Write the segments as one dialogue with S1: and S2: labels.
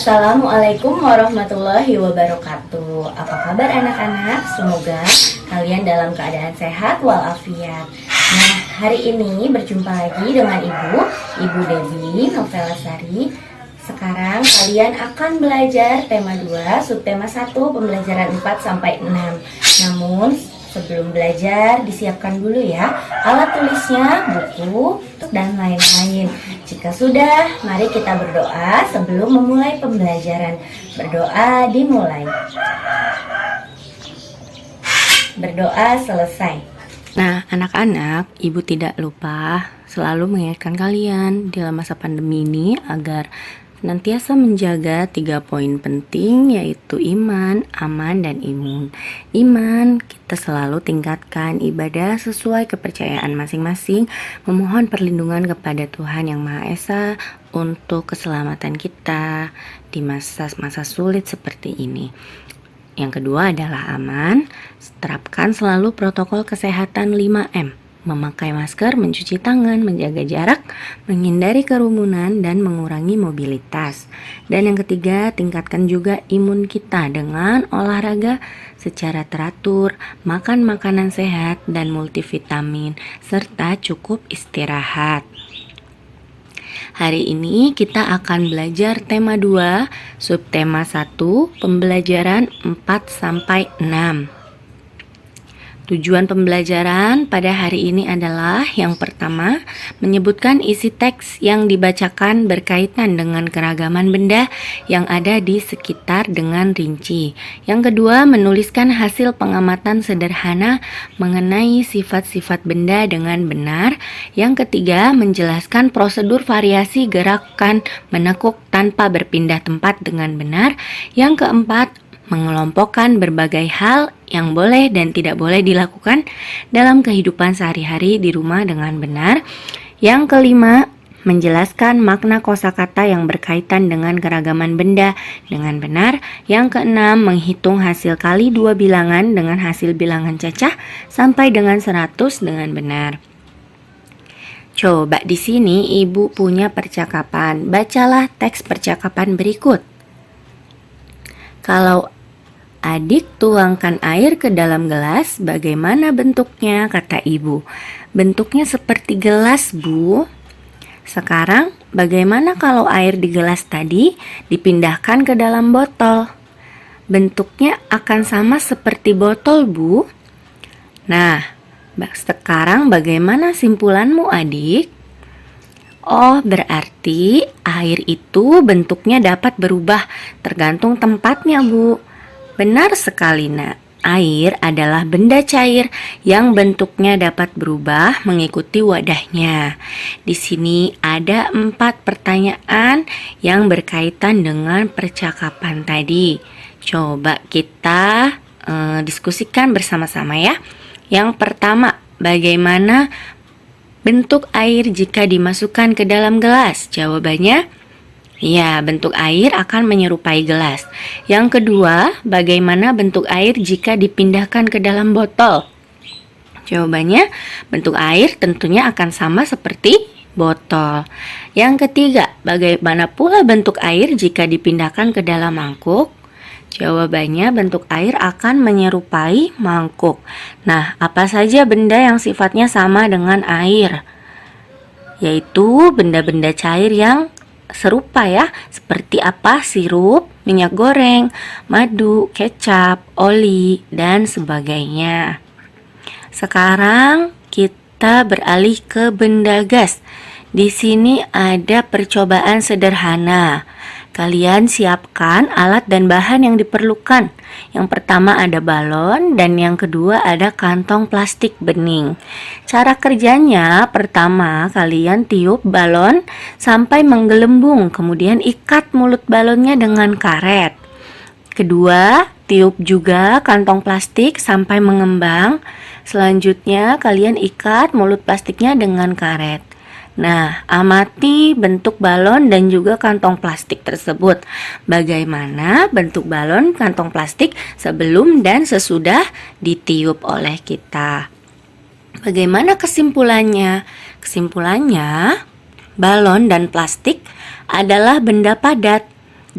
S1: Assalamualaikum warahmatullahi wabarakatuh. Apa kabar anak-anak? Semoga kalian dalam keadaan sehat walafiat. Nah, hari ini berjumpa lagi dengan Ibu Devi Novela Sari. Sekarang kalian akan belajar tema 2, subtema 1, pembelajaran 4 sampai 6. Namun sebelum belajar disiapkan dulu ya alat tulisnya, buku, dan lain-lain. Jika sudah, mari kita berdoa sebelum memulai pembelajaran. Berdoa dimulai. Berdoa selesai.
S2: Nah, anak-anak, Ibu tidak lupa selalu mengingatkan kalian dalam masa pandemi ini agar senantiasa menjaga 3 poin penting, yaitu iman, aman, dan imun. Iman, kita selalu tingkatkan ibadah sesuai kepercayaan masing-masing, memohon perlindungan kepada Tuhan Yang Maha Esa untuk keselamatan kita di masa-masa sulit seperti ini. Yang kedua adalah aman, terapkan selalu protokol kesehatan 5M. Memakai masker, mencuci tangan, menjaga jarak, menghindari kerumunan, dan mengurangi mobilitas. Dan yang ketiga, tingkatkan juga imun kita dengan olahraga secara teratur, makan makanan sehat dan multivitamin, serta cukup istirahat. Hari ini kita akan belajar tema 2, subtema 1, pembelajaran 4 sampai 6. Tujuan pembelajaran pada hari ini adalah yang pertama, menyebutkan isi teks yang dibacakan berkaitan dengan keragaman benda yang ada di sekitar dengan rinci. Yang kedua, menuliskan hasil pengamatan sederhana mengenai sifat-sifat benda dengan benar. Yang ketiga, menjelaskan prosedur variasi gerakan menekuk tanpa berpindah tempat dengan benar. Yang keempat, mengelompokkan berbagai hal yang boleh dan tidak boleh dilakukan dalam kehidupan sehari-hari di rumah dengan benar. Yang kelima, menjelaskan makna kosakata yang berkaitan dengan keragaman benda dengan benar. Yang keenam, menghitung hasil kali 2 bilangan dengan hasil bilangan cacah sampai dengan 100 dengan benar. Coba di sini Ibu punya percakapan. Bacalah teks percakapan berikut. Kalau adik tuangkan air ke dalam gelas, bagaimana bentuknya? Kata ibu. Bentuknya seperti gelas, Bu. Sekarang, bagaimana kalau air di gelas tadi dipindahkan ke dalam botol? Bentuknya akan sama seperti botol, Bu. Nah, sekarang bagaimana simpulanmu, adik? Oh, berarti air itu bentuknya dapat berubah tergantung tempatnya, Bu. Benar sekali, Nak. Air adalah benda cair yang bentuknya dapat berubah mengikuti wadahnya. Di sini ada 4 pertanyaan yang berkaitan dengan percakapan tadi. Coba kita diskusikan bersama-sama ya. Yang pertama, bagaimana bentuk air jika dimasukkan ke dalam gelas? Jawabannya, ya, bentuk air akan menyerupai gelas. Yang kedua, bagaimana bentuk air jika dipindahkan ke dalam botol? Jawabannya, bentuk air tentunya akan sama seperti botol. Yang ketiga, bagaimana pula bentuk air jika dipindahkan ke dalam mangkuk? Jawabannya, bentuk air akan menyerupai mangkuk. Nah, apa saja benda yang sifatnya sama dengan air? Yaitu benda-benda cair yang serupa ya, seperti apa? Sirup, minyak goreng, madu, kecap, oli, dan sebagainya. Sekarang kita beralih ke benda gas. Di sini ada percobaan sederhana. Kalian siapkan alat dan bahan yang diperlukan. Yang pertama ada balon dan yang kedua ada kantong plastik bening. Cara kerjanya, pertama kalian tiup balon sampai menggelembung, kemudian ikat mulut balonnya dengan karet. Kedua, tiup juga kantong plastik sampai mengembang. Selanjutnya kalian ikat mulut plastiknya dengan karet. Nah, amati bentuk balon dan juga kantong plastik tersebut. Bagaimana bentuk balon kantong plastik sebelum dan sesudah ditiup oleh kita? Bagaimana kesimpulannya? Kesimpulannya, balon dan plastik adalah benda padat.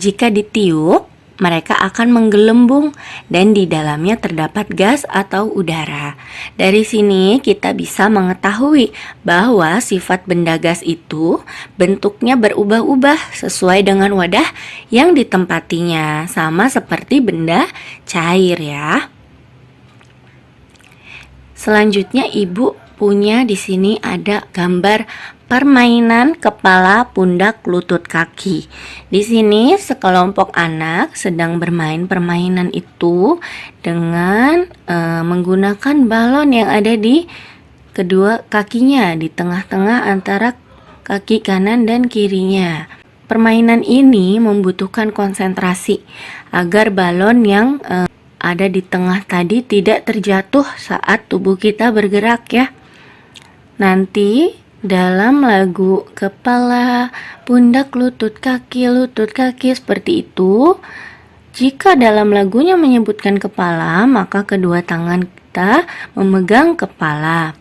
S2: Jika ditiup, mereka akan menggelembung dan di dalamnya terdapat gas atau udara. Dari sini kita bisa mengetahui bahwa sifat benda gas itu bentuknya berubah-ubah sesuai dengan wadah yang ditempatinya, sama seperti benda cair ya. Selanjutnya Ibu punya di sini ada gambar permainan kepala, pundak, lutut, kaki. Di sini sekelompok anak sedang bermain permainan itu dengan menggunakan balon yang ada di kedua kakinya, di tengah-tengah antara kaki kanan dan kirinya. Permainan ini membutuhkan konsentrasi agar balon yang ada di tengah tadi tidak terjatuh saat tubuh kita bergerak ya. Nanti dalam lagu kepala, pundak, lutut, kaki seperti itu, jika dalam lagunya menyebutkan kepala, maka kedua tangan kita memegang kepala.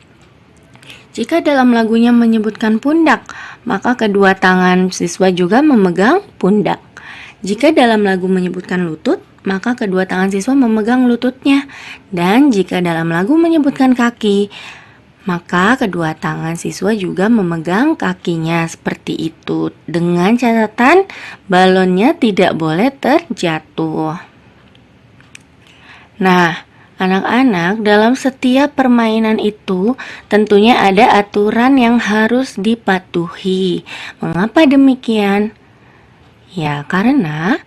S2: Jika dalam lagunya menyebutkan pundak, maka kedua tangan siswa juga memegang pundak. Jika dalam lagu menyebutkan lutut, maka kedua tangan siswa memegang lututnya. Dan jika dalam lagu menyebutkan kaki, maka kedua tangan siswa juga memegang kakinya seperti itu. Dengan catatan balonnya tidak boleh terjatuh. Nah, anak-anak, dalam setiap permainan itu tentunya ada aturan yang harus dipatuhi. Mengapa demikian? Ya, karena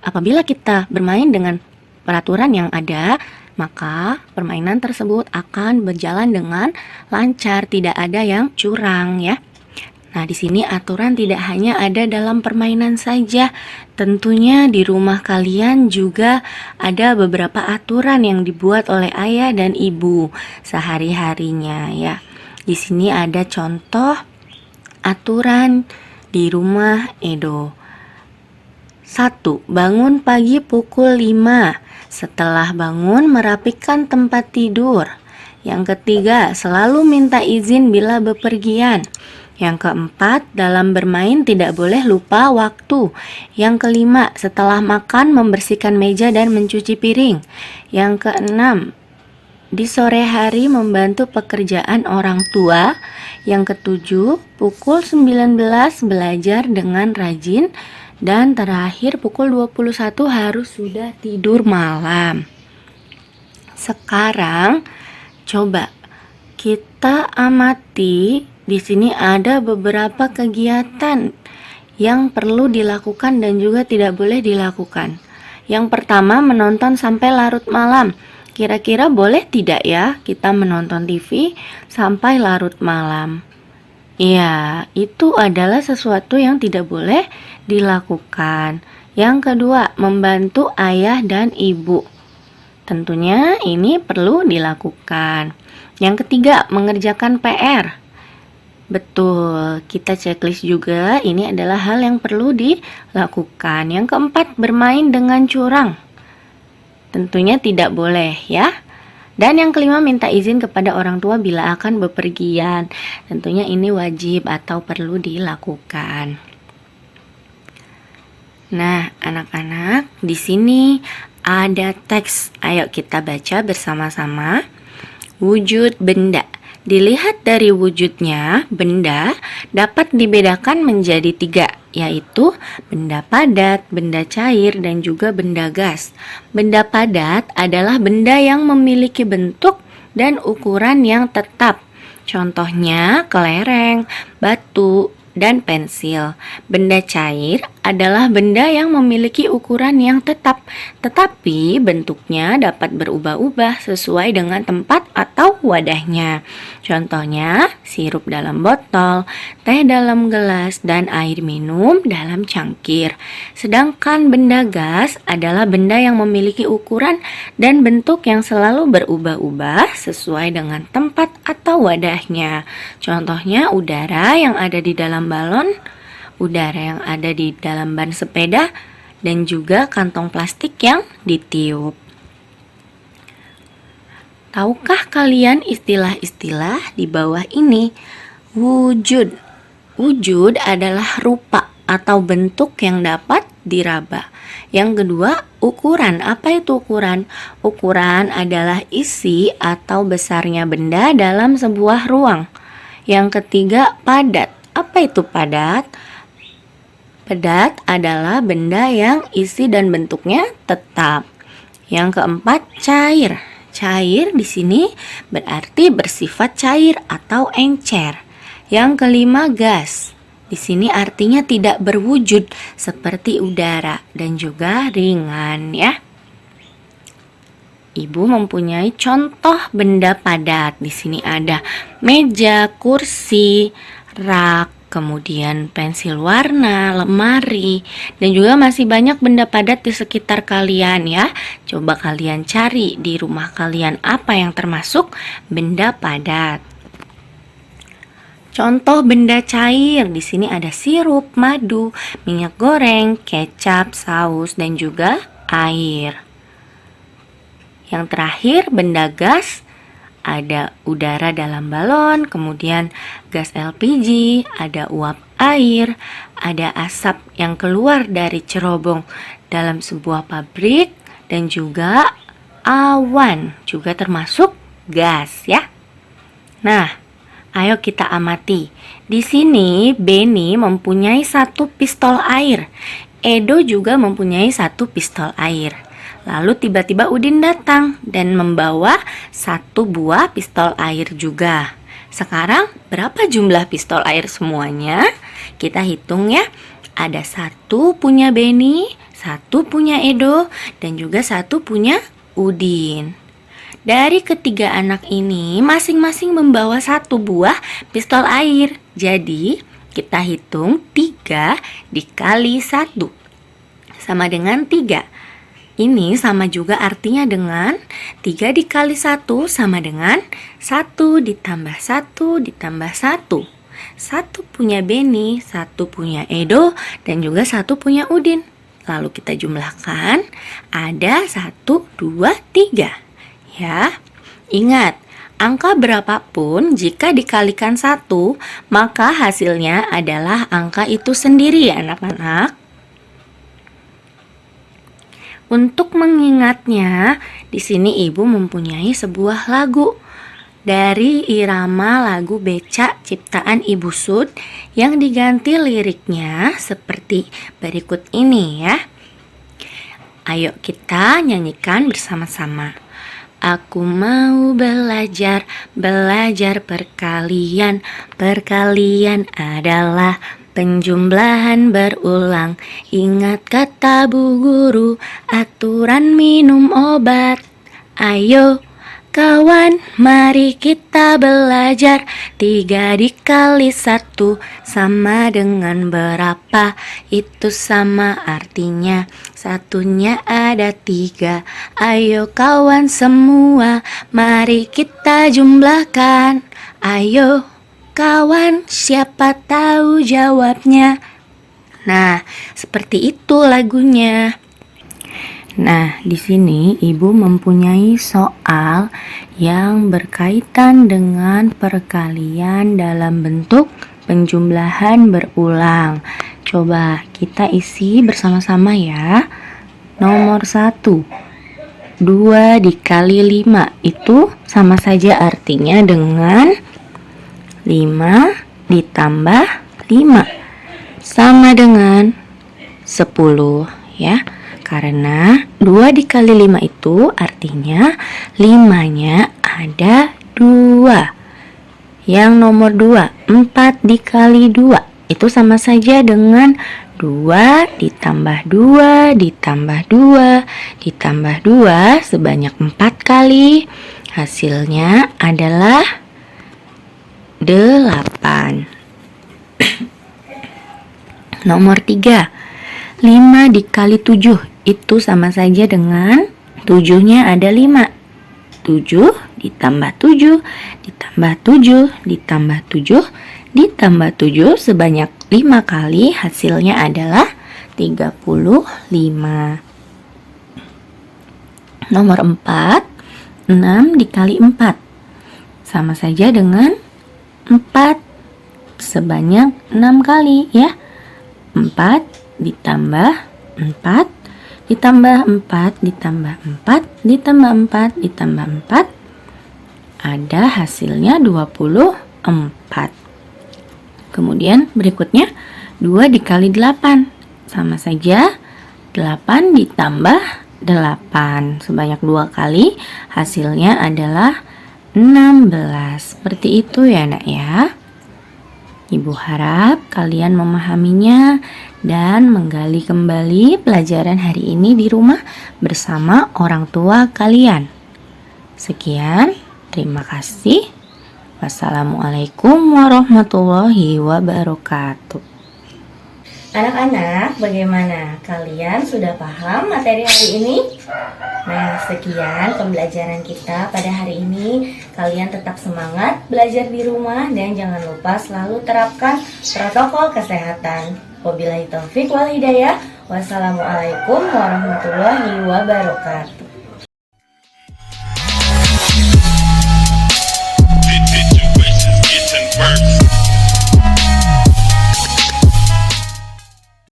S2: apabila kita bermain dengan peraturan yang ada, maka permainan tersebut akan berjalan dengan lancar, tidak ada yang curang ya. Nah, di sini aturan tidak hanya ada dalam permainan saja. Tentunya di rumah kalian juga ada beberapa aturan yang dibuat oleh ayah dan ibu sehari-harinya ya. Di sini ada contoh aturan di rumah Edo. 1. Bangun pagi pukul 5. Setelah bangun, merapikan tempat tidur. Yang ketiga, selalu minta izin bila bepergian. Yang keempat, dalam bermain tidak boleh lupa waktu. Yang kelima, setelah makan membersihkan meja dan mencuci piring. Yang keenam, di sore hari membantu pekerjaan orang tua. Yang ketujuh, pukul 19 belajar dengan rajin. Dan terakhir pukul 21 harus sudah tidur malam. Sekarang coba kita amati, di sini ada beberapa kegiatan yang perlu dilakukan dan juga tidak boleh dilakukan. Yang pertama, menonton sampai larut malam. Kira-kira boleh tidak ya kita menonton TV sampai larut malam? Ya, itu adalah sesuatu yang tidak boleh dilakukan. Yang kedua, membantu ayah dan ibu. Tentunya ini perlu dilakukan. Yang ketiga, mengerjakan PR. Betul, kita checklist juga. Ini adalah hal yang perlu dilakukan. Yang keempat, bermain dengan curang. Tentunya tidak boleh ya. Dan yang kelima, minta izin kepada orang tua bila akan bepergian. Tentunya ini wajib atau perlu dilakukan. Nah, anak-anak, di sini ada teks. Ayo kita baca bersama-sama. Wujud benda. Dilihat dari wujudnya, benda dapat dibedakan menjadi 3, yaitu benda padat, benda cair, dan juga benda gas. Benda padat adalah benda yang memiliki bentuk dan ukuran yang tetap. Contohnya kelereng, batu, dan pensil. Benda cair adalah benda yang memiliki ukuran yang tetap, tetapi bentuknya dapat berubah-ubah sesuai dengan tempat atau wadahnya. Contohnya sirup dalam botol, teh dalam gelas, dan air minum dalam cangkir. Sedangkan benda gas adalah benda yang memiliki ukuran dan bentuk yang selalu berubah-ubah sesuai dengan tempat atau wadahnya. Contohnya udara yang ada di dalam balon, udara yang ada di dalam ban sepeda, dan juga kantong plastik yang ditiup. Tahukah kalian istilah-istilah di bawah ini? Wujud. Wujud adalah rupa atau bentuk yang dapat diraba. Yang kedua, ukuran. Apa itu ukuran? Ukuran adalah isi atau besarnya benda dalam sebuah ruang. Yang ketiga, padat. Apa itu padat? Padat adalah benda yang isi dan bentuknya tetap. Yang keempat, cair. Cair di sini berarti bersifat cair atau encer. Yang kelima, gas. Di sini artinya tidak berwujud seperti udara dan juga ringan ya. Ibu mempunyai contoh benda padat. Di sini ada meja, kursi, rak, kemudian pensil warna, lemari, dan juga masih banyak benda padat di sekitar kalian ya. Coba kalian cari di rumah kalian apa yang termasuk benda padat. Contoh benda cair di sini ada sirup, madu, minyak goreng, kecap, saus, dan juga air. Yang terakhir benda gas, ada udara dalam balon, kemudian gas LPG, ada uap air, ada asap yang keluar dari cerobong dalam sebuah pabrik, dan juga awan juga termasuk gas ya. Nah, ayo kita amati. Di sini Beni mempunyai satu pistol air. Edo juga mempunyai satu pistol air. Lalu tiba-tiba Udin datang dan membawa satu buah pistol air juga. Sekarang berapa jumlah pistol air semuanya? Kita hitung ya. Ada satu punya Beni, satu punya Edo, dan juga satu punya Udin. Dari ketiga anak ini masing-masing membawa satu buah pistol air. Jadi kita hitung 3 dikali 1 sama dengan 3. Ini sama juga artinya dengan 3 dikali 1 sama dengan 1 ditambah 1 ditambah 1. 1 punya Beni, 1 punya Edo, dan juga 1 punya Udin. Lalu kita jumlahkan, ada 1, 2, 3. Ya, ingat, angka berapapun jika dikalikan 1, maka hasilnya adalah angka itu sendiri ya anak-anak. Untuk mengingatnya, di sini ibu mempunyai sebuah lagu dari irama lagu Becak ciptaan Ibu Sud yang diganti liriknya seperti berikut ini ya. Ayo kita nyanyikan bersama-sama. Aku mau belajar, belajar perkalian. Perkalian adalah penjumlahan berulang. Ingat kata Bu Guru, aturan minum obat. Ayo kawan, mari kita belajar. 3 dikali 1 sama dengan berapa? Itu sama artinya satunya ada 3. Ayo kawan semua, mari kita jumlahkan. Ayo kawan, siapa tahu jawabnya. Nah, seperti itu lagunya. Nah, di sini ibu mempunyai soal yang berkaitan dengan perkalian dalam bentuk penjumlahan berulang. Coba kita isi bersama-sama ya. Nomor 1, 2 dikali 5 itu sama saja artinya dengan 5 ditambah 5 sama dengan 10 ya. Karena 2 dikali 5 itu artinya 5-nya ada 2. Yang nomor 2, 4 dikali 2 itu sama saja dengan 2 ditambah 2 ditambah 2 ditambah 2 sebanyak 4 kali. Hasilnya adalah 8. Nomor 3, 5 dikali 7 itu sama saja dengan 7-nya ada 5. 7 ditambah 7 ditambah 7 ditambah 7 ditambah 7 sebanyak 5 kali. Hasilnya adalah 35. Nomor 4, 6 dikali 4 sama saja dengan 4 sebanyak 6 kali ya. 4 ditambah 4 ditambah 4 ditambah 4 ditambah 4 ditambah 4, ada hasilnya 24. Kemudian berikutnya 2 dikali 8, sama saja 8 ditambah 8 sebanyak 2 kali, hasilnya adalah 16. Seperti itu ya nak ya. Ibu harap kalian memahaminya dan menggali kembali pelajaran hari ini di rumah bersama orang tua kalian. Sekian, terima kasih. Wassalamualaikum warahmatullahi wabarakatuh.
S1: Anak-anak, bagaimana? Kalian sudah paham materi hari ini? Nah, sekian pembelajaran kita pada hari ini. Kalian tetap semangat belajar di rumah dan jangan lupa selalu terapkan protokol kesehatan. Wabillahi taufik wal hidayah. Wassalamualaikum warahmatullahi wabarakatuh.